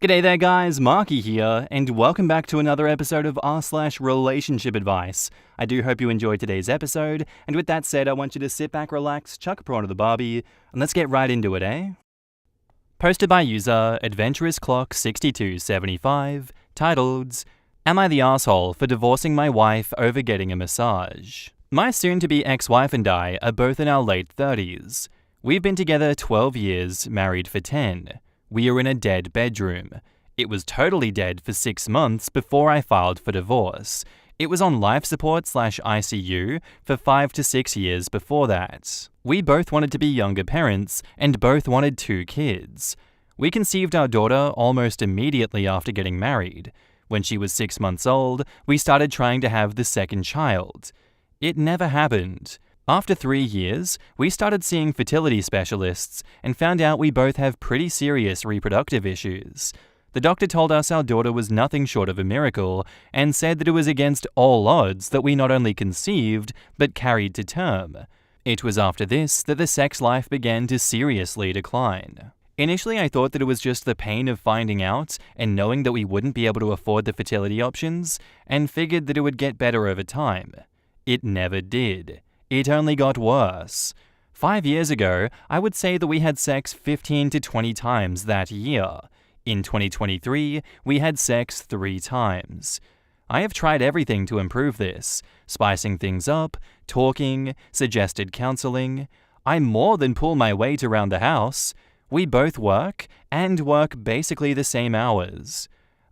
G'day there guys, Marky here, and welcome back to another episode of r/relationship advice. I do hope you enjoyed today's episode, and with that said, I want you to sit back, relax, chuck a prawn to the barbie, and let's get right into it, eh? Posted by user AdventurousClock6275, titled, Am I the asshole for divorcing my wife over getting a massage? My soon-to-be ex-wife and I are both in our late 30s. We've been together 12 years, married for 10. We are in a dead bedroom. It was totally dead for 6 months before I filed for divorce. It was on life support/ICU for 5 to 6 years before that. We both wanted to be younger parents and both wanted 2 kids. We conceived our daughter almost immediately after getting married. When she was 6 months old, we started trying to have the second child. It never happened. After 3 years, we started seeing fertility specialists and found out we both have pretty serious reproductive issues. The doctor told us our daughter was nothing short of a miracle and said that it was against all odds that we not only conceived, but carried to term. It was after this that the sex life began to seriously decline. Initially, I thought that it was just the pain of finding out and knowing that we wouldn't be able to afford the fertility options, and figured that it would get better over time. It never did. It only got worse. 5 years ago, I would say that we had sex 15 to 20 times that year. In 2023, we had sex 3 times. I have tried everything to improve this, spicing things up, talking, suggested counseling. I more than pull my weight around the house. We both work, and work basically the same hours.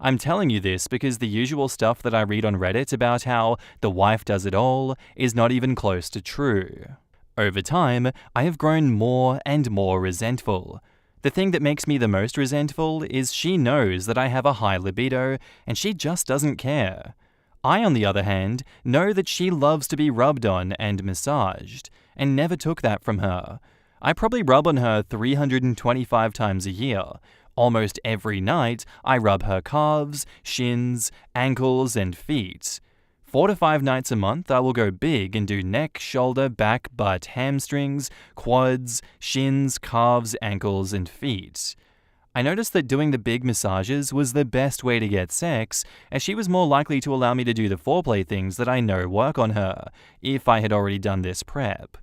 I'm telling you this because the usual stuff that I read on Reddit about how the wife does it all is not even close to true. Over time, I have grown more and more resentful. The thing that makes me the most resentful is she knows that I have a high libido and she just doesn't care. I, on the other hand, know that she loves to be rubbed on and massaged, and never took that from her. I probably rub on her 325 times a year. Almost every night, I rub her calves, shins, ankles, and feet. 4 to 5 nights a month, I will go big and do neck, shoulder, back, butt, hamstrings, quads, shins, calves, ankles, and feet. I noticed that doing the big massages was the best way to get sex, as she was more likely to allow me to do the foreplay things that I know work on her, if I had already done this prep.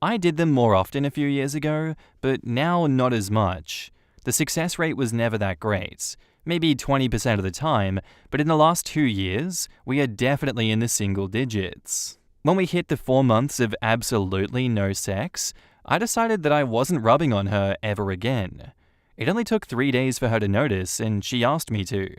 I did them more often a few years ago, but now not as much. The success rate was never that great, maybe 20% of the time, but in the last 2 years, we are definitely in the single digits. When we hit the 4 months of absolutely no sex, I decided that I wasn't rubbing on her ever again. It only took 3 days for her to notice, and she asked me to.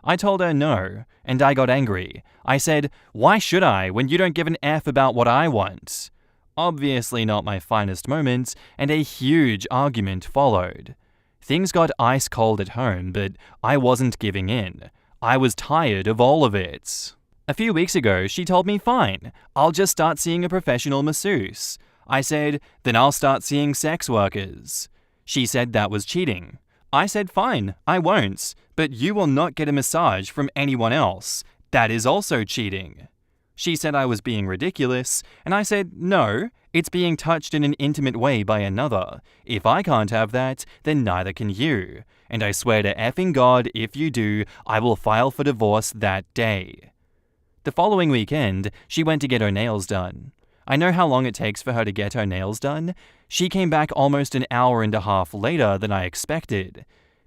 I told her no, and I got angry. I said, "Why should I when you don't give an F about what I want?" Obviously not my finest moment, and a huge argument followed. Things got ice cold at home, but I wasn't giving in. I was tired of all of it. A few weeks ago, she told me, fine, I'll just start seeing a professional masseuse. I said, then I'll start seeing sex workers. She said that was cheating. I said, fine, I won't, but you will not get a massage from anyone else. That is also cheating. She said I was being ridiculous, and I said, no, it's being touched in an intimate way by another. If I can't have that, then neither can you. And I swear to effing God, if you do, I will file for divorce that day. The following weekend, she went to get her nails done. I know how long it takes for her to get her nails done. She came back almost an hour and a half later than I expected.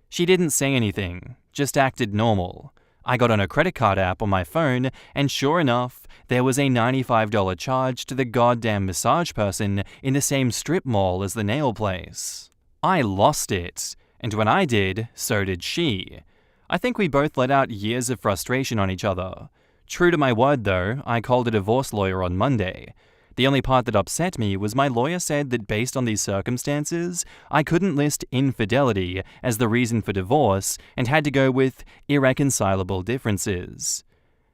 She didn't say anything, just acted normal. I got on a credit card app on my phone, and sure enough, there was a $95 charge to the goddamn massage person in the same strip mall as the nail place. I lost it, and when I did, so did she. I think we both let out years of frustration on each other. True to my word though, I called a divorce lawyer on Monday. The only part that upset me was my lawyer said that based on these circumstances, I couldn't list infidelity as the reason for divorce and had to go with irreconcilable differences.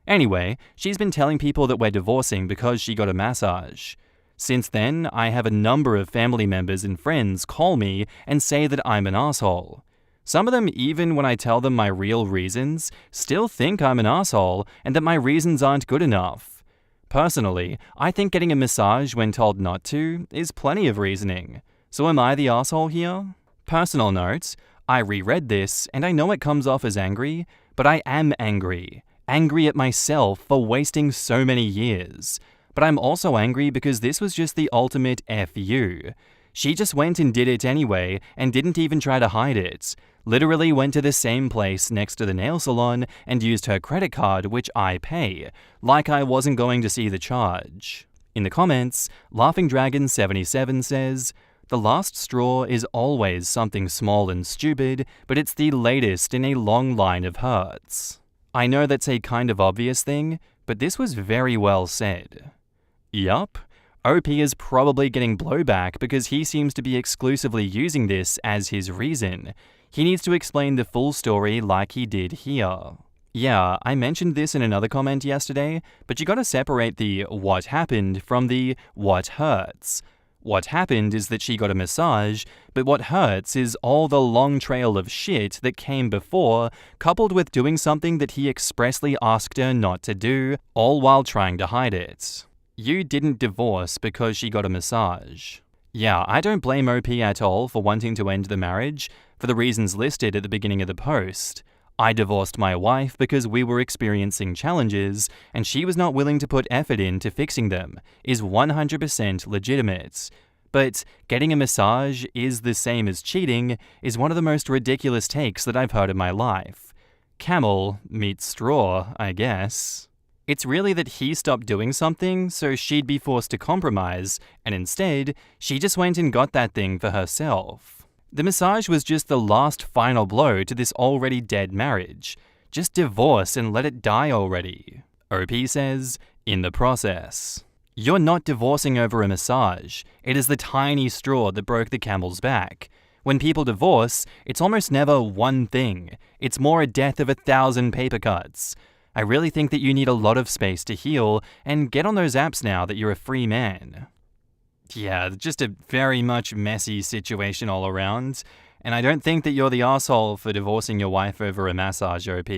Anyway, she's been telling people that we're divorcing because she got a massage. Since then, I have a number of family members and friends call me and say that I'm an asshole. Some of them, even when I tell them my real reasons, still think I'm an asshole and that my reasons aren't good enough. Personally, I think getting a massage when told not to is plenty of reasoning. So am I the asshole here? Personal note, I reread this, and I know it comes off as angry, but I am angry. Angry at myself for wasting so many years. But I'm also angry because this was just the ultimate F you. She just went and did it anyway, and didn't even try to hide it. Literally went to the same place next to the nail salon and used her credit card, which I pay, like I wasn't going to see the charge. In the comments, Laughing Dragon 77 says, "The last straw is always something small and stupid, but it's the latest in a long line of hurts." I know that's a kind of obvious thing, but this was very well said. Yup, OP is probably getting blowback because he seems to be exclusively using this as his reason. He needs to explain the full story like he did here. Yeah, I mentioned this in another comment yesterday, but you gotta separate the what happened from the what hurts. What happened is that she got a massage, but what hurts is all the long trail of shit that came before, coupled with doing something that he expressly asked her not to do, all while trying to hide it. You didn't divorce because she got a massage. Yeah, I don't blame OP at all for wanting to end the marriage, for the reasons listed at the beginning of the post. I divorced my wife because we were experiencing challenges, and she was not willing to put effort into fixing them, is 100% legitimate. But getting a massage is the same as cheating is one of the most ridiculous takes that I've heard in my life. Camel meets straw, I guess. It's really that he stopped doing something so she'd be forced to compromise, and instead, she just went and got that thing for herself. The massage was just the last final blow to this already dead marriage. Just divorce and let it die already. OP says, in the process. You're not divorcing over a massage. It is the tiny straw that broke the camel's back. When people divorce, it's almost never one thing. It's more a death of 1,000 paper cuts. I really think that you need a lot of space to heal, and get on those apps now that you're a free man. Yeah, just a very much messy situation all around, and I don't think that you're the asshole for divorcing your wife over a massage, OP.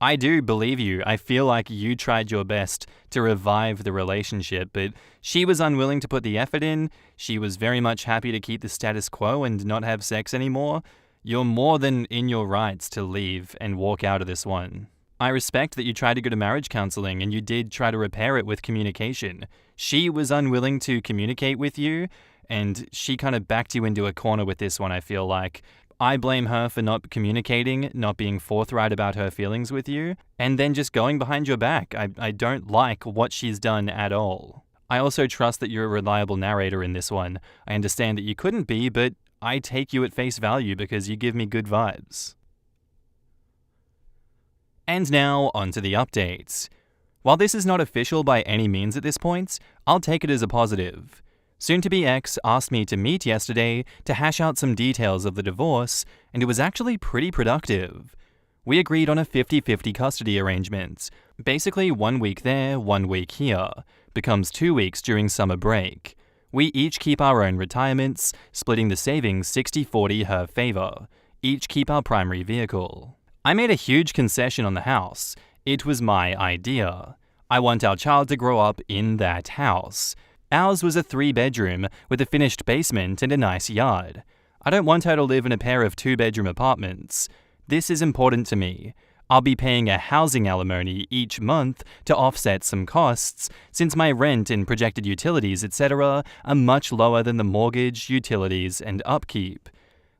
I do believe you. I feel like you tried your best to revive the relationship, but she was unwilling to put the effort in. She was very much happy to keep the status quo and not have sex anymore. You're more than in your rights to leave and walk out of this one. I respect that you tried to go to marriage counseling and you did try to repair it with communication. She was unwilling to communicate with you, and she kind of backed you into a corner with this one, I feel like. I blame her for not communicating, not being forthright about her feelings with you, and then just going behind your back. I don't like what she's done at all. I also trust that you're a reliable narrator in this one. I understand that you couldn't be, but I take you at face value because you give me good vibes. And now, onto the updates. While this is not official by any means at this point, I'll take it as a positive. Soon-to-be ex asked me to meet yesterday to hash out some details of the divorce, and it was actually pretty productive. We agreed on a 50-50 custody arrangement. Basically 1 week there, 1 week here. Becomes 2 weeks during summer break. We each keep our own retirements, splitting the savings 60-40 her favor. Each keep our primary vehicle. I made a huge concession on the house. It was my idea. I want our child to grow up in that house. Ours was a 3-bedroom with a finished basement and a nice yard. I don't want her to live in a pair of 2-bedroom apartments. This is important to me. I'll be paying a housing alimony each month to offset some costs, since my rent and projected utilities, etc., are much lower than the mortgage, utilities, and upkeep.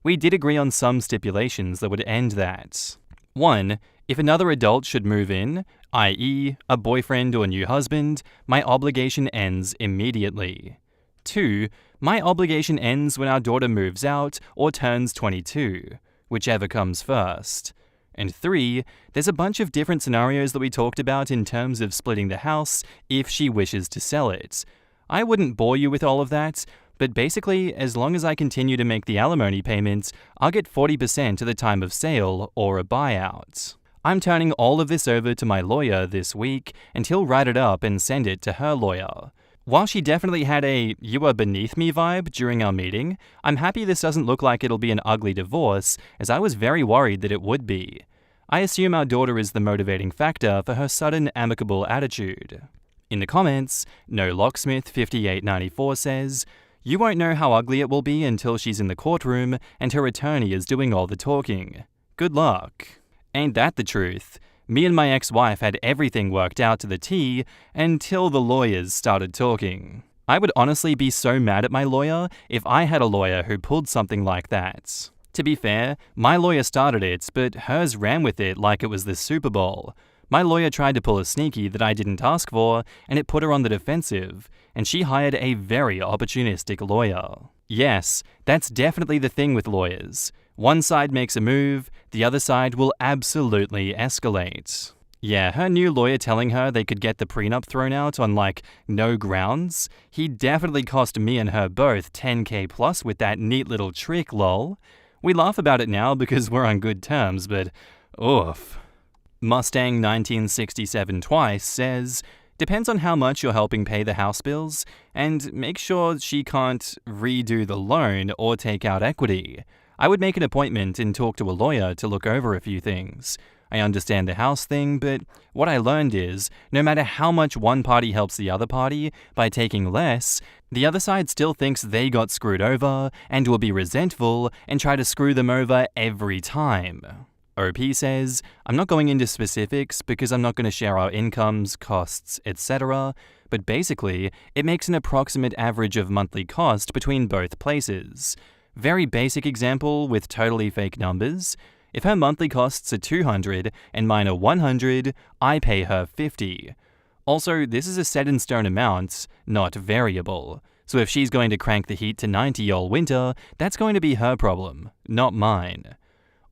We did agree on some stipulations that would end that. 1. If another adult should move in, i.e., a boyfriend or new husband, my obligation ends immediately. 2. My obligation ends when our daughter moves out or turns 22, whichever comes first. And 3. There's a bunch of different scenarios that we talked about in terms of splitting the house if she wishes to sell it. I wouldn't bore you with all of that, but basically, as long as I continue to make the alimony payments, I'll get 40% at the time of sale or a buyout. I'm turning all of this over to my lawyer this week, and he'll write it up and send it to her lawyer. While she definitely had a "you are beneath me" vibe during our meeting, I'm happy this doesn't look like it'll be an ugly divorce, as I was very worried that it would be. I assume our daughter is the motivating factor for her sudden amicable attitude. In the comments, No Locksmith 5894 says, You won't know how ugly it will be until she's in the courtroom and her attorney is doing all the talking. Good luck. Ain't that the truth? Me and my ex-wife had everything worked out to the T until the lawyers started talking. I would honestly be so mad at my lawyer if I had a lawyer who pulled something like that. To be fair, my lawyer started it, but hers ran with it like it was the Super Bowl. My lawyer tried to pull a sneaky that I didn't ask for, and it put her on the defensive, and she hired a very opportunistic lawyer. Yes, that's definitely the thing with lawyers. One side makes a move, the other side will absolutely escalate. Yeah, her new lawyer telling her they could get the prenup thrown out on no grounds, he definitely cost me and her both $10,000 plus with that neat little trick, lol. We laugh about it now because we're on good terms, but oof. Mustang 1967 Twice says, depends on how much you're helping pay the house bills, and make sure she can't redo the loan or take out equity. I would make an appointment and talk to a lawyer to look over a few things. I understand the house thing, but what I learned is, no matter how much one party helps the other party by taking less, the other side still thinks they got screwed over and will be resentful and try to screw them over every time. OP says, I'm not going into specifics because I'm not going to share our incomes, costs, etc., but basically, it makes an approximate average of monthly cost between both places. Very basic example with totally fake numbers. If her monthly costs are $200 and mine are $100, I pay her $50. Also, this is a set-in-stone amount, not variable. So if she's going to crank the heat to 90 all winter, that's going to be her problem, not mine.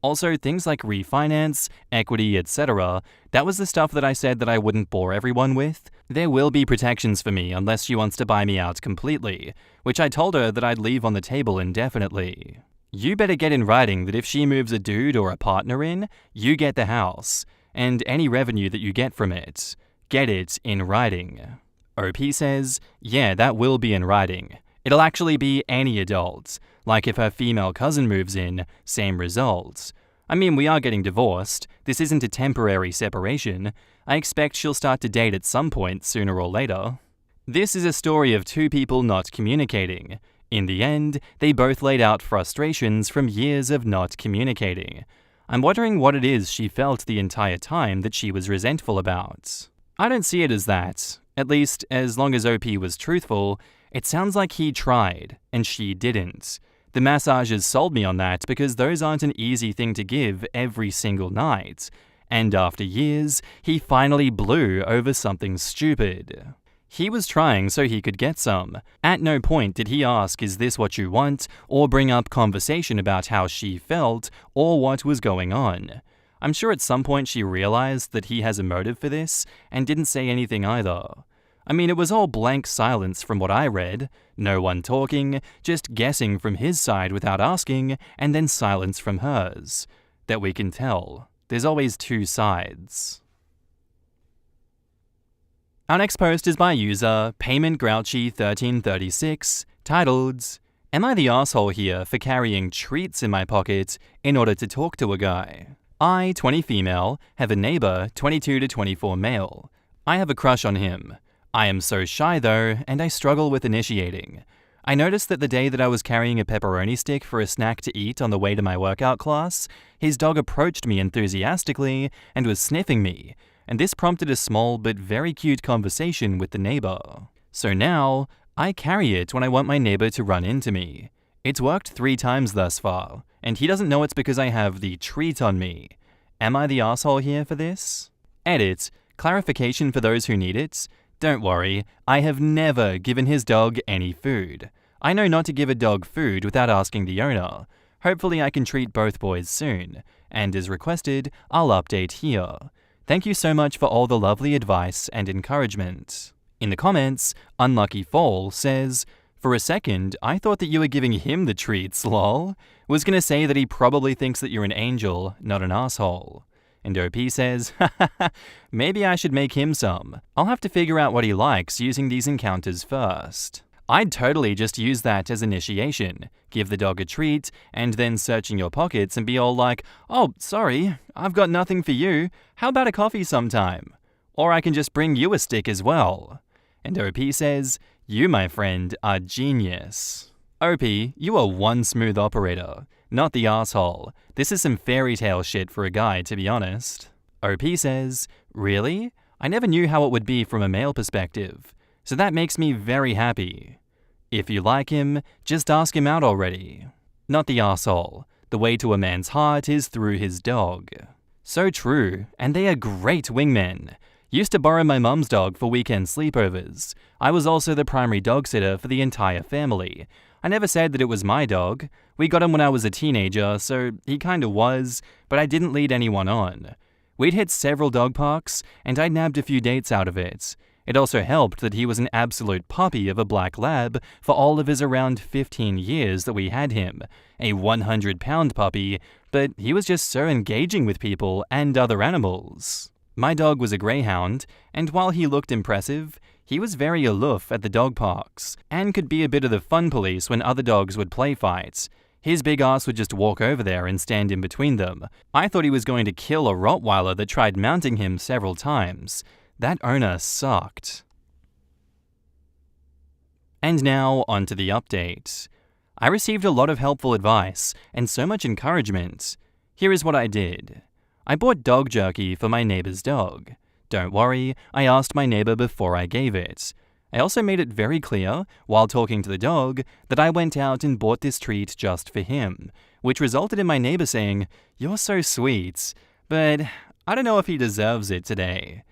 Also, things like refinance, equity, etc., that was the stuff that I said that I wouldn't bore everyone with. There will be protections for me unless she wants to buy me out completely, which I told her that I'd leave on the table indefinitely. You better get in writing that if she moves a dude or a partner in, you get the house, and any revenue that you get from it. Get it in writing. OP says, yeah, that will be in writing. It'll actually be any adult. Like if her female cousin moves in, same result. I mean, we are getting divorced. This isn't a temporary separation. I expect she'll start to date at some point sooner or later. This is a story of two people not communicating. In the end, they both laid out frustrations from years of not communicating. I'm wondering what it is she felt the entire time that she was resentful about. I don't see it as that. At least, as long as OP was truthful, it sounds like he tried, and she didn't. The massages sold me on that because those aren't an easy thing to give every single night. And after years, he finally blew over something stupid. He was trying so he could get some. At no point did he ask, is this what you want, or bring up conversation about how she felt, or what was going on. I'm sure at some point she realized that he has a motive for this, and didn't say anything either. I mean, it was all blank silence from what I read. No one talking, just guessing from his side without asking, and then silence from hers. That we can tell. There's always two sides. Our next post is by user PaymentGrouchy1336, titled, Am I the asshole here for carrying treats in my pocket in order to talk to a guy? I, 20 female, have a neighbor, 22 to 24 male. I have a crush on him. I am so shy though, and I struggle with initiating. I noticed that the day that I was carrying a pepperoni stick for a snack to eat on the way to my workout class, his dog approached me enthusiastically and was sniffing me, and this prompted a small but very cute conversation with the neighbor. So now, I carry it when I want my neighbor to run into me. It's worked 3 times thus far, and he doesn't know it's because I have the treat on me. Am I the asshole here for this? Edit. Clarification for those who need it. Don't worry, I have never given his dog any food. I know not to give a dog food without asking the owner. Hopefully I can treat both boys soon, and as requested, I'll update here. Thank you so much for all the lovely advice and encouragement. In the comments, Unlucky Fall says, For a second, I thought that you were giving him the treats, lol. Was gonna say that he probably thinks that you're an angel, not an asshole. And OP says, maybe I should make him some. I'll have to figure out what he likes using these encounters first. I'd totally just use that as initiation. Give the dog a treat, and then search in your pockets and be all like, oh, sorry, I've got nothing for you. How about a coffee sometime? Or I can just bring you a stick as well. And OP says, You, my friend, are genius. OP, you are one smooth operator, not the asshole. This is some fairy tale shit for a guy, to be honest. OP says, really? I never knew how it would be from a male perspective, so that makes me very happy. If you like him, just ask him out already. Not the asshole. The way to a man's heart is through his dog. So true, and they are great wingmen. Used to borrow my mum's dog for weekend sleepovers. I was also the primary dog sitter for the entire family. I never said that it was my dog. We got him when I was a teenager, so he kinda was, but I didn't lead anyone on. We'd hit several dog parks, and I nabbed a few dates out of it. It also helped that he was an absolute puppy of a black lab for all of his around 15 years that we had him. A 100-pound puppy, but he was just so engaging with people and other animals. My dog was a greyhound, and while he looked impressive, he was very aloof at the dog parks, and could be a bit of the fun police when other dogs would play fight. His big ass would just walk over there and stand in between them. I thought he was going to kill a Rottweiler that tried mounting him several times. That owner sucked. And now, onto the update. I received a lot of helpful advice and so much encouragement. Here is what I did. I bought dog jerky for my neighbor's dog. Don't worry, I asked my neighbor before I gave it. I also made it very clear, while talking to the dog, that I went out and bought this treat just for him, which resulted in my neighbor saying, "You're so sweet, but I don't know if he deserves it today."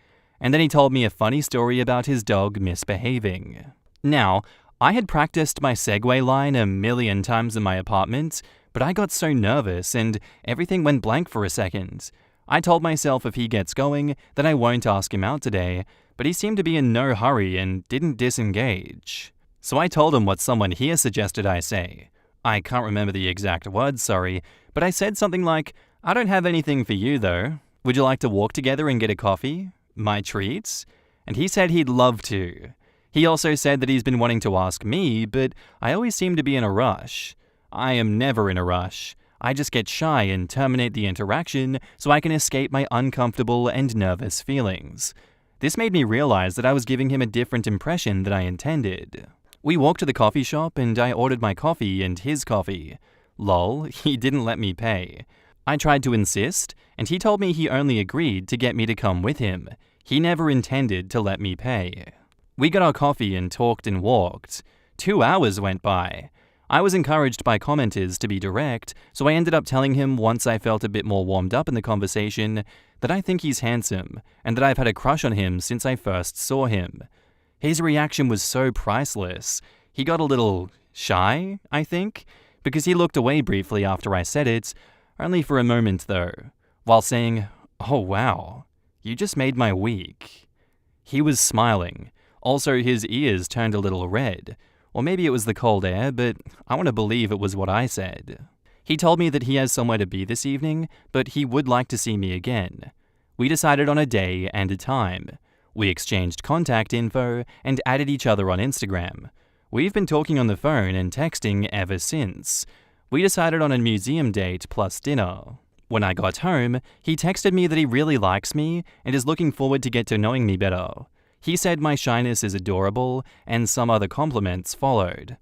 And then he told me a funny story about his dog misbehaving. Now, I had practiced my Segway line a million times in my apartment, but I got so nervous and everything went blank for a second. I told myself if he gets going, that I won't ask him out today, but he seemed to be in no hurry and didn't disengage. So I told him what someone here suggested I say. I can't remember the exact words, sorry, but I said something like, "I don't have anything for you though. Would you like to walk together and get a coffee? My treats?" And he said he'd love to. He also said that he's been wanting to ask me, but I always seem to be in a rush. I am never in a rush. I just get shy and terminate the interaction so I can escape my uncomfortable and nervous feelings. This made me realize that I was giving him a different impression than I intended. We walked to the coffee shop and I ordered my coffee and his coffee. Lol, he didn't let me pay. I tried to insist, and he told me he only agreed to get me to come with him. He never intended to let me pay. We got our coffee and talked and walked. 2 hours went by. I was encouraged by commenters to be direct, so I ended up telling him once I felt a bit more warmed up in the conversation that I think he's handsome and that I've had a crush on him since I first saw him. His reaction was so priceless. He got a little shy, I think, because he looked away briefly after I said it, only for a moment though, while saying, "Oh wow, you just made my week." He was smiling. Also, his ears turned a little red. Or maybe it was the cold air, but I want to believe it was what I said. He told me that he has somewhere to be this evening, but he would like to see me again. We decided on a day and a time. We exchanged contact info and added each other on Instagram. We've been talking on the phone and texting ever since. We decided on a museum date plus dinner. When I got home, he texted me that he really likes me and is looking forward to get to knowing me better. He said my shyness is adorable, and some other compliments followed.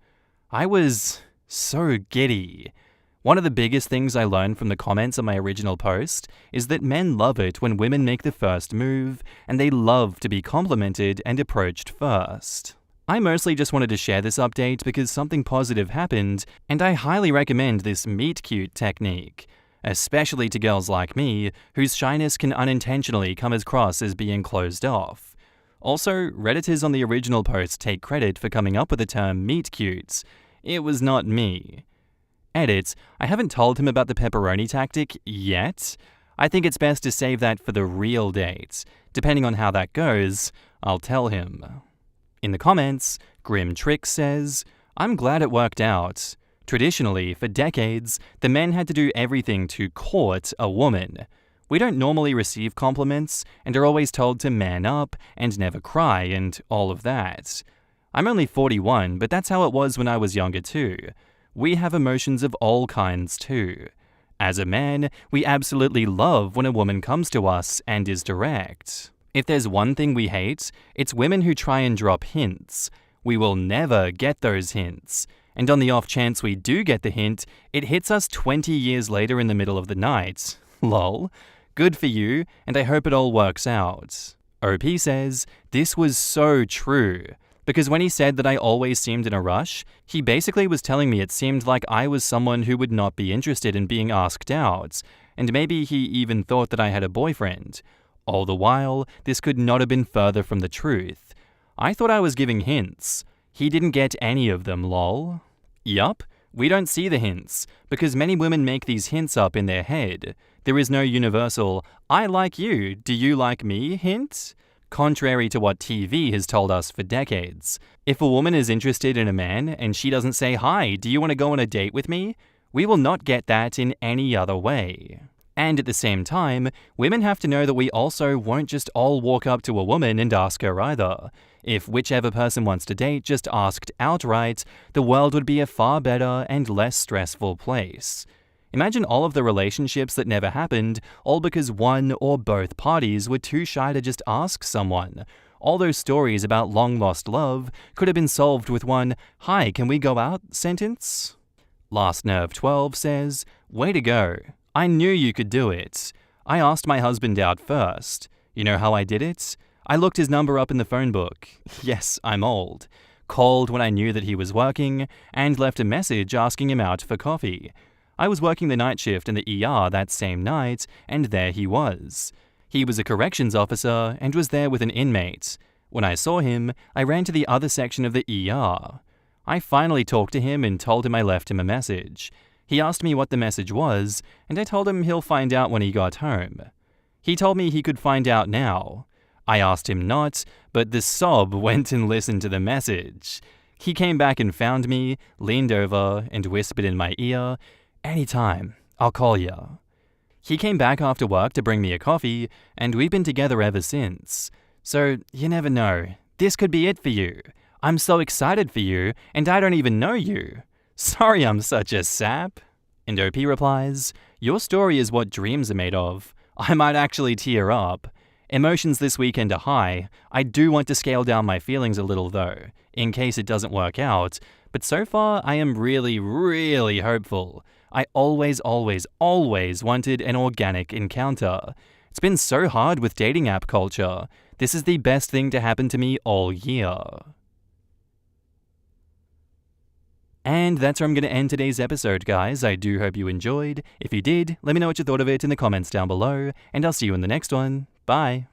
I was so giddy. One of the biggest things I learned from the comments on my original post is that men love it when women make the first move, and they love to be complimented and approached first. I mostly just wanted to share this update because something positive happened, and I highly recommend this meet cute technique, especially to girls like me, whose shyness can unintentionally come across as being closed off. Also, Redditors on the original post take credit for coming up with the term meet cutes. It was not me. Edit, I haven't told him about the pepperoni tactic yet. I think it's best to save that for the real date. Depending on how that goes, I'll tell him. In the comments, Grim Trick says, "I'm glad it worked out. Traditionally, for decades, the men had to do everything to court a woman. We don't normally receive compliments and are always told to man up and never cry and all of that. I'm only 41, but that's how it was when I was younger too. We have emotions of all kinds too. As a man, we absolutely love when a woman comes to us and is direct. If there's one thing we hate, it's women who try and drop hints. We will never get those hints. And on the off chance we do get the hint, it hits us 20 years later in the middle of the night. Lol. Good for you, and I hope it all works out. OP says, this was so true. Because when he said that I always seemed in a rush, he basically was telling me it seemed like I was someone who would not be interested in being asked out, and maybe he even thought that I had a boyfriend. All the while, this could not have been further from the truth. I thought I was giving hints. He didn't get any of them, lol. Yup, we don't see the hints, because many women make these hints up in their head. There is no universal, I like you, do you like me hint? Contrary to what TV has told us for decades. If a woman is interested in a man and she doesn't say, hi, do you want to go on a date with me? We will not get that in any other way. And at the same time, women have to know that we also won't just all walk up to a woman and ask her either. If whichever person wants to date just asked outright, the world would be a far better and less stressful place. Imagine all of the relationships that never happened, all because one or both parties were too shy to just ask someone. All those stories about long-lost love could have been solved with one, hi, can we go out sentence? Last Nerve 12 says, way to go. I knew you could do it. I asked my husband out first. You know how I did it? I looked his number up in the phone book. Yes, I'm old. Called when I knew that he was working, and left a message asking him out for coffee. I was working the night shift in the ER that same night, and there he was. He was a corrections officer and was there with an inmate. When I saw him, I ran to the other section of the ER. I finally talked to him and told him I left him a message. He asked me what the message was, and I told him he'll find out when he got home. He told me he could find out now. I asked him not, but the sob went and listened to the message. He came back and found me, leaned over, and whispered in my ear, anytime, I'll call you. He came back after work to bring me a coffee, and we've been together ever since. So, you never know. This could be it for you. I'm so excited for you, and I don't even know you. Sorry I'm such a sap. And OP replies, your story is what dreams are made of. I might actually tear up. Emotions this weekend are high. I do want to scale down my feelings a little though, in case it doesn't work out. But so far, I am really, really hopeful. I always wanted an organic encounter. It's been so hard with dating app culture. This is the best thing to happen to me all year. And that's where I'm going to end today's episode, guys. I do hope you enjoyed. If you did, let me know what you thought of it in the comments down below, and I'll see you in the next one. Bye.